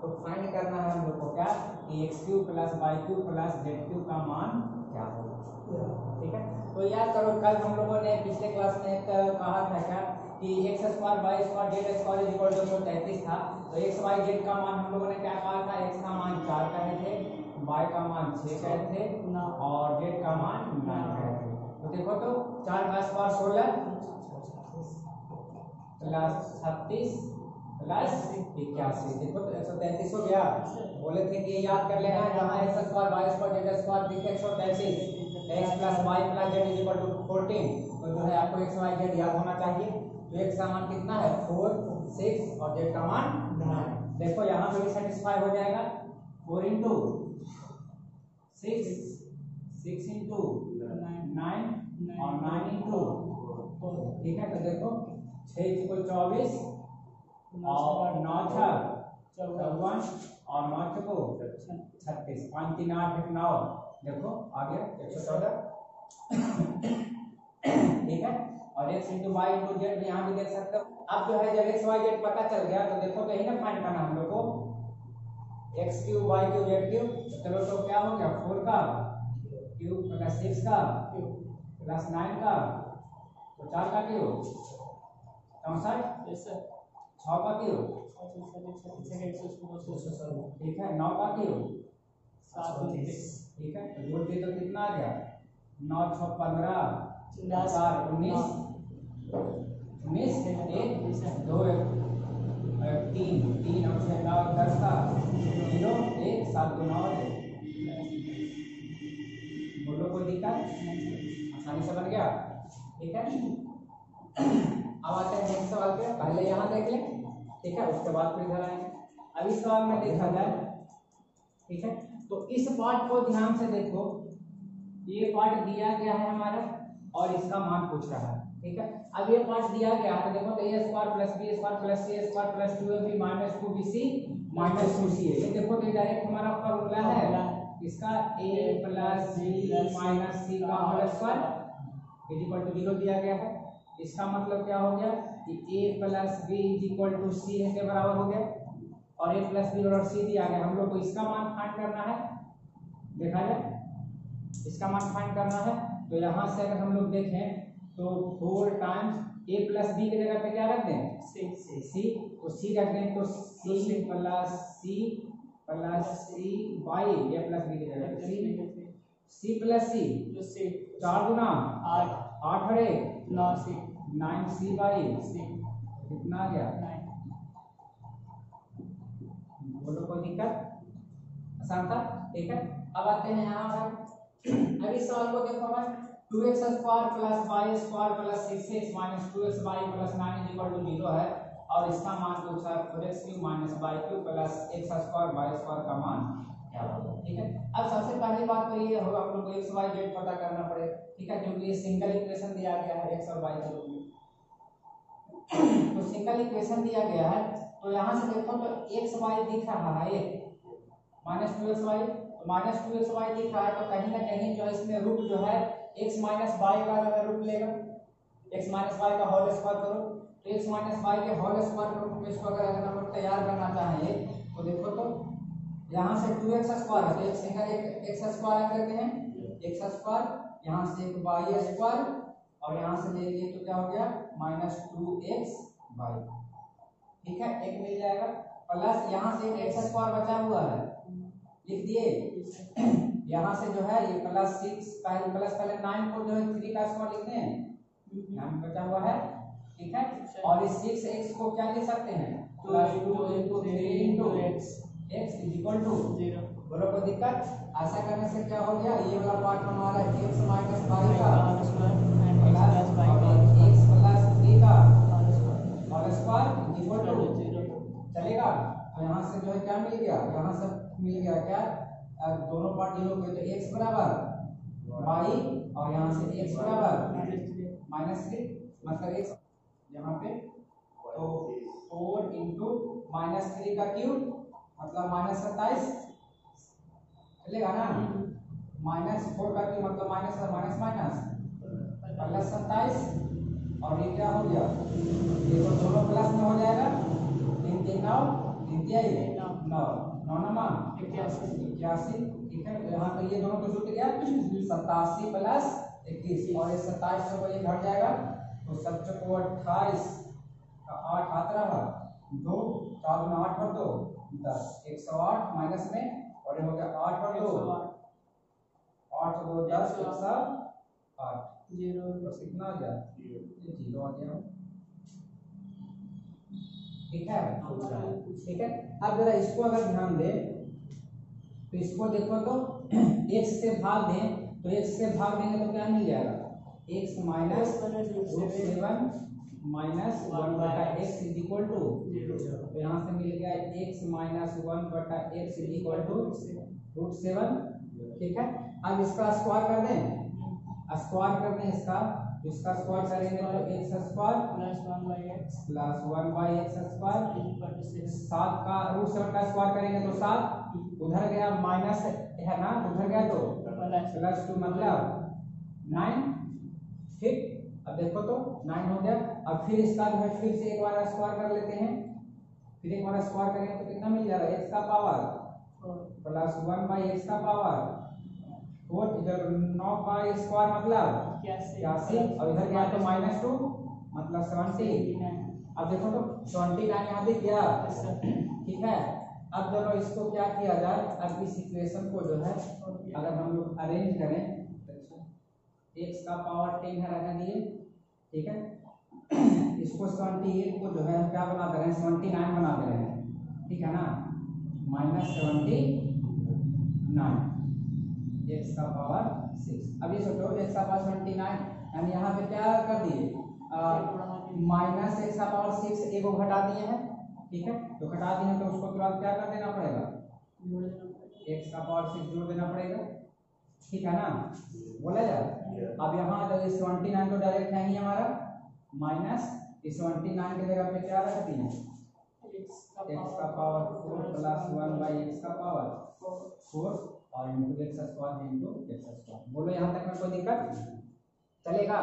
तो फाइंड करना है हम लोग को क्या कि x cube plus y cube plus z cube का मान क्या होगा। ठीक है, तो याद करो कल हम लोगों ने पिछले क्लास में कहा था क्या कि x square y square z square is equal to 133 था। तो एक्स वाई जेड का मान हम लोगों ने क्या कहा था, एक्स का मान 4 कहे थे, वाई का मान 6 कहे थे और जेड का मान 9 कहे थे। तो देखो तो 4 का स्क्वायर 16 प्लस 36 प्लस 81, देखो तो 133 हो गया। बोले थे कि याद कर लेना जहाँ x square y square z square दिखे 133, x plus y plus z is equal to 14। तो जो है आपको एक्स वाई जेड याद होना चाहिए। तो एक्स का मान कितना है 4 6 और जेड का मान 9। देखो यहाँ पे भी सेटिस्फाई हो जाएगा। 4 इंटू 6 6 इंटू 9 और 9 इंटू 4। ठीक है, तो देखो 6 इक्वल 24 और 9 6 54 और 9 चको 36, 5 3 8 9। देखो आ गया 114। ठीक है, और x into y into z भी यहाँ भी देख सकते हो। अब जो है जब एक्स वाई जेड पता चल गया तो देखो तो यही ना फाइंड करना हम लोग को x cube y cube z cube. चलो तो क्या हो गया 4 का क्यूब प्लस 6 का प्लस 9 का, तो 4 का क्यूब 64, 6 का क्यूब ठीक है, 9 का क्यूब 37। ठीक है, तो जोड़ दिए तो कितना आ गया 9 6 15 4 19 19 1 2 3 3 और 6 9 10 का 0 1 7 2 9 बोलो कोई दिक्कत, आसानी से बन गया। ठीक है, अब आते हैं नेक्स्ट सवाल पे। पहले यहाँ देख लें, ठीक है, उसके बाद फिर इधर आएंगे। अब इस सवाल में देखा जाए, ठीक है, तो इस पार्ट को ध्यान से देखो। ये पार्ट दिया गया है हमारा और इसका मान पूछ रहा है। ठीक है, अब ये पार्ट दिया गया है तो देखो तो a square plus b square plus c square plus 2ab minus 2bc minus 2c है। ये देखो तो डायरेक्ट हमारा फॉर्मूला है इसका a plus b minus c का whole square is equal to 0 दिया गया है। इसका मतलब क्या हो गया कि a plus b is equal to c के बराबर हो गया और a प्लस b और c दिया गया। हम लोग को इसका मान फाइंड करना है। देखा जाए इसका मान फाइंड करना है तो यहाँ से अगर हम लोग देखें तो 4 टाइम्स a प्लस b की जगह पे क्या रख दें c, तो c रख दें तो c plus c by a plus b की जगह पे c प्लस c 4 गुना 8 8 और 1 9c बाई कितना आ गया 9। बोलो कोई दिक्कत, आसान था। ठीक है, अब आते हैं यहाँ पर। अब इस सवाल को देखो भाई 2x square plus y square plus 6x minus 2xy plus 9 is equal to 0 है और इसका मान पूछा है 4x cube minus y cube plus x square y square का मान क्या होगा। ठीक है, अब सबसे पहली बात तो ये होगा हम लोग को x y z पता करना पड़ेगा। ठीक है, क्योंकि ये सिंगल इक्वेशन दिया गया है x और y के रूप में। तो सिंगल इक्वेशन दिया गया है तो यहाँ से देखो तो x y दिख रहा है माइनस 2xy, तो माइनस 2xy दिख रहा है तो कहीं ना कहीं जो इसमें रूट जो है x माइनस वाई का अगर रूट लेगा x माइनस वाई का होल स्क्वायर करो तो x माइनस वाई के होल स्क्वायर रूट में इसको अगर हम लोग तैयार करना चाहेंगे तो देखो तो यहाँ से 2x स्क्वायर है तो एक सिंगल x स्क्वायर करते हैं x स्क्वायर, यहाँ से एक y स्क्वायर और यहाँ से ले लिए तो क्या हो गया माइनस 2xy। ठीक है, एक मिल जाएगा प्लस यहाँ से एक x स्क्वायर बचा हुआ है लिख दिए। यहाँ से जो है ये प्लस 6 प्लस पहले 9 को जो है 3 का स्क्वायर लिखते हैं, यहाँ बचा हुआ है। ठीक है, और इस 6x को क्या लिख सकते हैं plus 2 into 3 into x is equal to 0। बोलो कोई दिक्कत, ऐसा करने से क्या हो गया ये वाला पार्ट हमारा x माइनस y का x प्लस 3 का होल स्क्वायर इक्वल टू 0 चलेगा। तो यहाँ से जो है क्या मिल गया, यहाँ से मिल गया क्या दोनों पार्ट डिनोट किए तो x बराबर y और यहाँ से x बराबर माइनस 3 मतलब x यहाँ पे तो 4 इंटू माइनस 3 का क्यूब मतलब माइनस 27 चलेगा ना, माइनस 4 का क्यूब मतलब माइनस माइनस माइनस प्लस 27 और ये क्या हो गया ये तो दोनों प्लस में हो जाएगा 3 3 9 3 3 9 9 नमा 81, ठीक है। तो यहाँ तो ये दोनों तो जुट गया 87 प्लस 21 और ये 27 से ये घट जाएगा तो 7 को 28 का 8 हाथ रहा 2 4 में 8 पर 2 10 108 माइनस में और ये हो गया 8 पर 2 8 2 10 108 0 तो कितना आ गया 0 आ गया, ठीक है। ठीक है, अब जरा इसको अगर ध्यान दे तो इसको देखो तो x से भाग दें तो x से भाग देंगे तो क्या मिल जाएगा x माइनस √7 माइनस 1 बटा x इज इक्वल टू 0। तो यहाँ से मिल गया x माइनस 1 बटा x इज इक्वल टू √7, ठीक है। अब इसका स्क्वायर कर दें, स्क्वायर कर दें इसका स्क्वायर करेंगे तो x square plus 1/x square 7 का √7 का स्क्वायर करेंगे तो 7 उधर गया माइनस है ना, उधर गया तो प्लस 2 मतलब 9, ठीक। अब देखो तो 9 हो गया। अब फिर इसका जो है फिर से एक बार स्क्वायर कर लेते हैं, फिर एक बार स्क्वायर करेंगे तो कितना मिल जाएगा x का पावर प्लस 1/x का पावर 4 इधर 9 का स्क्वायर मतलब 81 और इधर गया तो -2 मतलब 70। अब देखो तो 29 यहाँ दिख गया, ठीक है। अब चलो इसको क्या किया जाए, अब इस इक्वेशन को जो है अगर हम लोग अरेंज करें x का पावर 10 है रहने दिए, ठीक है। इसको 78 को जो है हम क्या बना दे रहे हैं 79 बना दे रहे हैं, ठीक है ना, -79 x का पावर 6। अब ये सोचो x का पावर 79 यानी यहाँ पे क्या कर दिए माइनस x का पावर 6 एक को घटा दिए हैं, ठीक है। तो घटा दिए हैं तो उसको तुरंत क्या कर देना पड़ेगा x का पावर 6 जोड़ देना पड़ेगा, ठीक है ना, बोला जाए। अब यहाँ तो 79 तो डायरेक्ट है ही हमारा माइनस 79 की जगह पे क्या रख दिए x का पावर 4 प्लस 1/x का पावर 4 और into x square into x square. बोलो यहाँ तक में कोई दिक्कत चलेगा।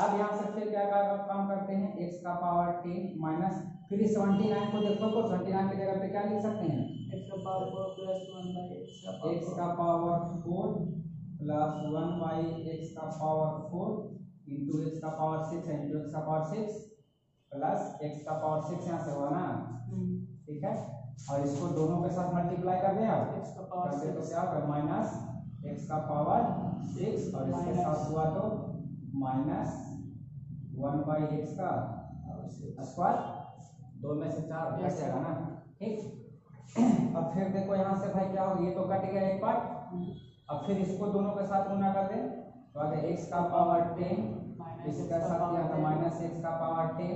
अब यहाँ से फिर क्या काम करते हैं x का पावर 10 माइनस फिर 79 को देखो तो 79 की जगह पे क्या लिख सकते हैं x का पावर 4 प्लस 1/x का पावर 4 प्लस 1/x का पावर 4 इंटू x का पावर 6 है इंटू x का पावर 6 प्लस x का पावर 6 यहाँ से हुआ ना, ठीक है। और इसको दोनों के साथ मल्टीप्लाई कर दें आप x का पावर से तो क्या होगा माइनस x का पावर 6 और इसके साथ हुआ तो माइनस 1/x का स्क्वायर 2 में से 4 कट जाएगा ना, ठीक। अब फिर देखो यहाँ से भाई क्या हो, ये तो कट गया एक पार्ट। अब फिर इसको दोनों के साथ गुना कर दें तो आ गया x का पावर 10 इसके साथ किया था माइनस x का पावर 10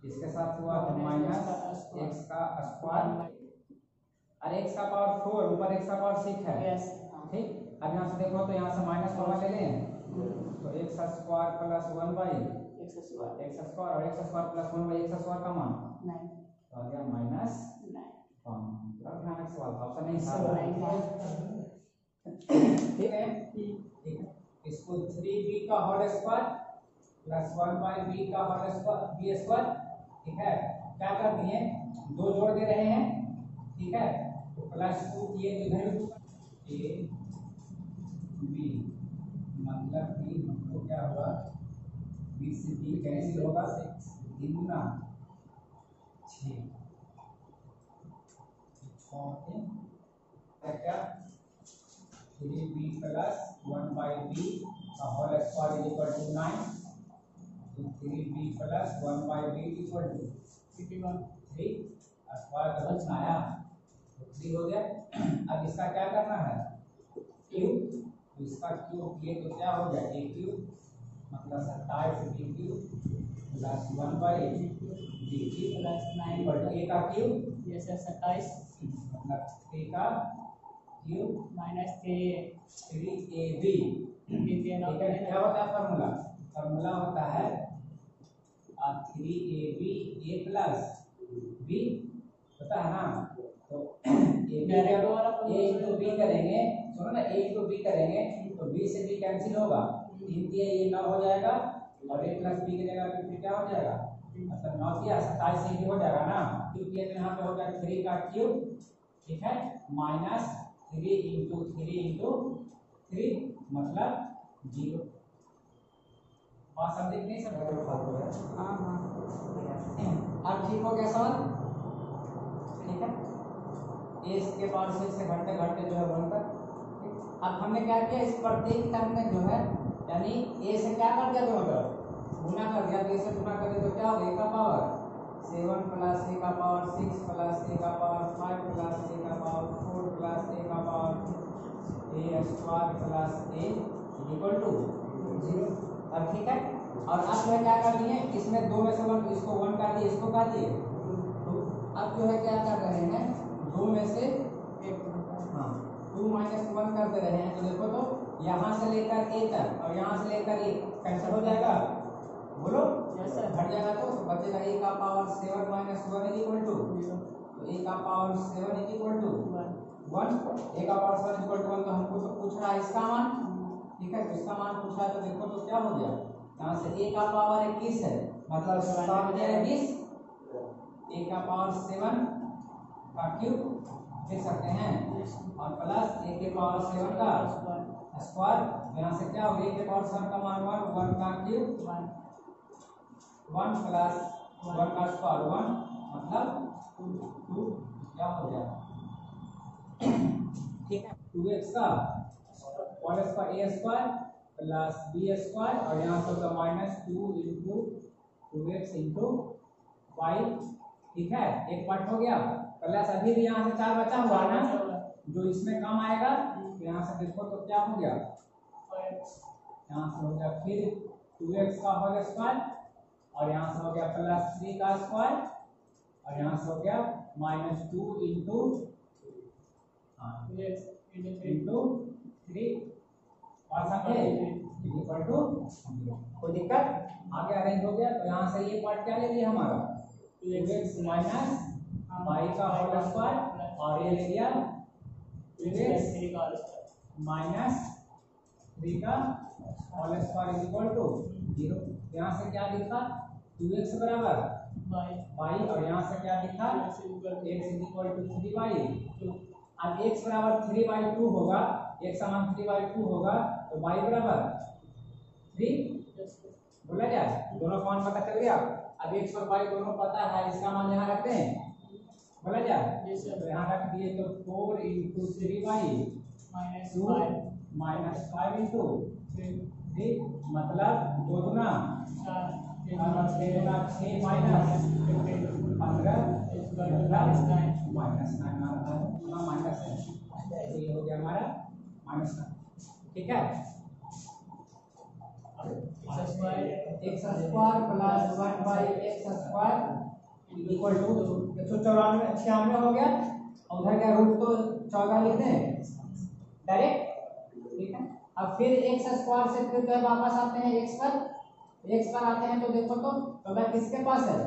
इसके साथ हुआ तो माइनस x का स्क्वायर और x का पावर 4 ऊपर x का पावर 6 है, ठीक। अब यहाँ से देखो तो यहाँ से माइनस कॉमन ले लें तो x square plus 1/x square और x square plus 1/x square का मान 9 तो आ गया माइनस 9। ध्यान से सवाल ऑप्शन नहीं था, ठीक है। ठीक है, इसको 3b का होल स्क्वायर प्लस 1/b का होल स्क्वायर b स्क्वायर, ठीक है। क्या कर दिए दो जोड़ दे रहे हैं, ठीक है। तो प्लस 2 ये इधर a b मतलब b हमको क्या हुआ b से b कैंसिल होगा 6 3 गुना 6 क्या 3b प्लस 1/b का whole square is equal to 9 तो 3b plus 1/b equal to 3 square का कुछ आया तो 3 हो गया। अब इसका क्या करना है क्यूब, तो इसका क्यूब किए तो क्या हो गया a क्यूब मतलब 27b cube plus 1/b plus 9 पर a का क्यूब ये 27 मतलब a का क्यूब माइनस 3ab, क्या होता है फार्मूला, फार्मूला होता है 3ab a प्लस b होता है ना। तो a into b करेंगे, सुनो ना a into b करेंगे तो b से b कैंसिल होगा 3 दिए ये 9 हो जाएगा और a प्लस b की जगह पे फिर क्या हो जाएगा मतलब 9 दिया 27 से भी हो जाएगा ना, क्योंकि यहाँ पे हो जाएगा 3 का क्यूब ठीक है, माइनस 3 मतलब 0। बात समझे कि नहीं समझे? हाँ हाँ, अब ठीक हो गया सवाल, ठीक है। ए के पावर 6 से घटते घटते जो है 1 तक। अब हमने क्या किया, इस प्रत्येक टर्म में जो है यानी ए से क्या कर दिया, दोनों तरफ गुना कर दिया। तो ए से गुना कर दिया तो क्या होगा, ए का पावर 7 प्लस ए का पावर 6 प्लस ए का पावर 5 प्लस ए का पावर 4 प्लस ए का power a square plus a equal to 0। अब ठीक है, और अब जो है क्या कर दिए, इसमें 2 में से 1, इसको 1 काट दिए, इसको काट दिए। तो अब जो है क्या कर रहे हैं, 2 में से 1, हाँ 2 माइनस 1 कर दे रहे हैं। तो देखो तो यहाँ से लेकर ए तक और यहाँ से लेकर ए कैंसिल हो जाएगा, बोलो घट जाएगा। तो बचेगा ए का पावर 7 माइनस 1 इक्वल टू 0। तो ए का पावर 7 इक्वल टू 1, ए का पावर 7 इक्वल टू 1। तो हमको तो पूछ रहा है इसका मान, ठीक है। तो इसका मान पूछा है, तो देखो तो क्या हो गया, यहाँ से ए का पावर 21 है, मतलब 7 ए का पावर 7 का क्यूब लिख सकते हैं, और प्लस ए के पावर 7 का स्क्वायर। यहाँ से क्या हो गया, ए के पावर 7 का मान 1 का क्यूब 1 प्लस 1 का स्क्वायर 1 मतलब 2 क्या हो गया, ठीक है। 2x का होल स्क्वायर ए स्क्वायर प्लस बी स्क्वायर, और यहाँ से होगा माइनस 2 इंटू 2x इंटू 5, ठीक है। एक पार्ट हो गया, प्लस अभी भी यहाँ से 4 बचा हुआ ना, जो इसमें कम आएगा। तो यहाँ से देखो तो क्या हो गया, यहाँ से हो गया फिर 2x का होल स्क्वायर, और यहाँ से हो गया प्लस 3 का स्क्वायर, और यहाँ से हो गया माइनस 2 इंटू 3 और समझे इक्वल टू 0। कोई दिक्कत, आगे अरेंज हो गया। तो यहाँ से ये पार्ट क्या ले लिया हमारा, 2x माइनस y का होल स्क्वायर, और ये ले लिया 2x माइनस 3 का होल स्क्वायर इक्वल टू 0। यहाँ से क्या लिखा, 2x बराबर y, और यहाँ से क्या लिखा, x इक्वल टू 3y। अब x बराबर 3/2 होगा, x समान 3/2 होगा, तो y बराबर 3 बोला जाए, दोनों का मान पता चल गया। अब x और y दोनों पता है, इसका मान यहाँ रखते हैं, बोला जाए। तो यहाँ रख दिए, तो 4 इंटू 3y माइनस 5 इंटू 3 मतलब 2 गुना 6 माइनस 15 माइनस 9 माइनस है, तो ये हो गया हमारा -9, ठीक है। x square plus 1/x square equal to 194 हो गया, और उधर क्या रूट तो 14 लिख दें डायरेक्ट, ठीक है। अब फिर x स्क्वायर से फिर तो वापस आते हैं x पर आते हैं। तो देखो तो 14 किसके पास है,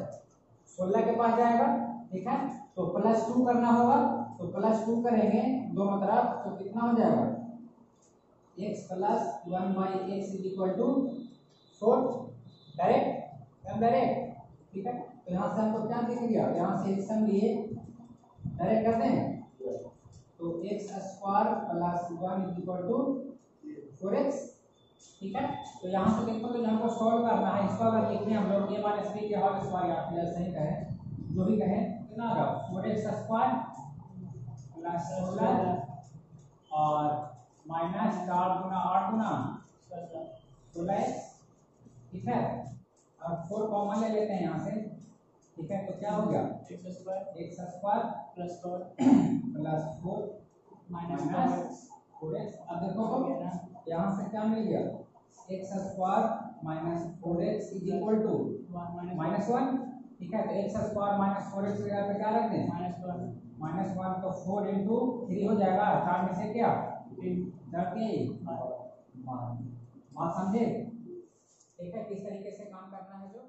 16 के पास जाएगा, ठीक है। तो +2 करना होगा, तो +2 करेंगे दोनों तरफ, तो कितना हो जाएगा, x plus 1/x equal to 4 direct, ठीक है। तो यहाँ से हमको क्या दिख गया, यहाँ से x हम लिए डायरेक्ट कर दें, तो x square plus 1 equal to 4x, ठीक है। तो यहाँ से देखो तो हमको सॉल्व करना है, इसको अगर लिखने हम लोग a माइनस b के होल स्क्वायर या फिर सही कहें जो भी कहें, कितना होगा 4x स्क्वायर प्लस 16 और माइनस 4 गुना 8 गुना 16x, ठीक है। अब 4 कॉमन ले लेते हैं यहाँ से, ठीक है। तो क्या हो गया, x square plus 4 minus 4x। अब देखो तो यहाँ से क्या मिल गया, x square minus 4x equal to -1, ठीक है। तो x स्क्वायर माइनस 4x की जगह पे क्या रख दें, -1, तो 4 इंटू 3 हो जाएगा, 4 में से क्या 3 बात समझे, ठीक है। किस तरीके से काम करना है जो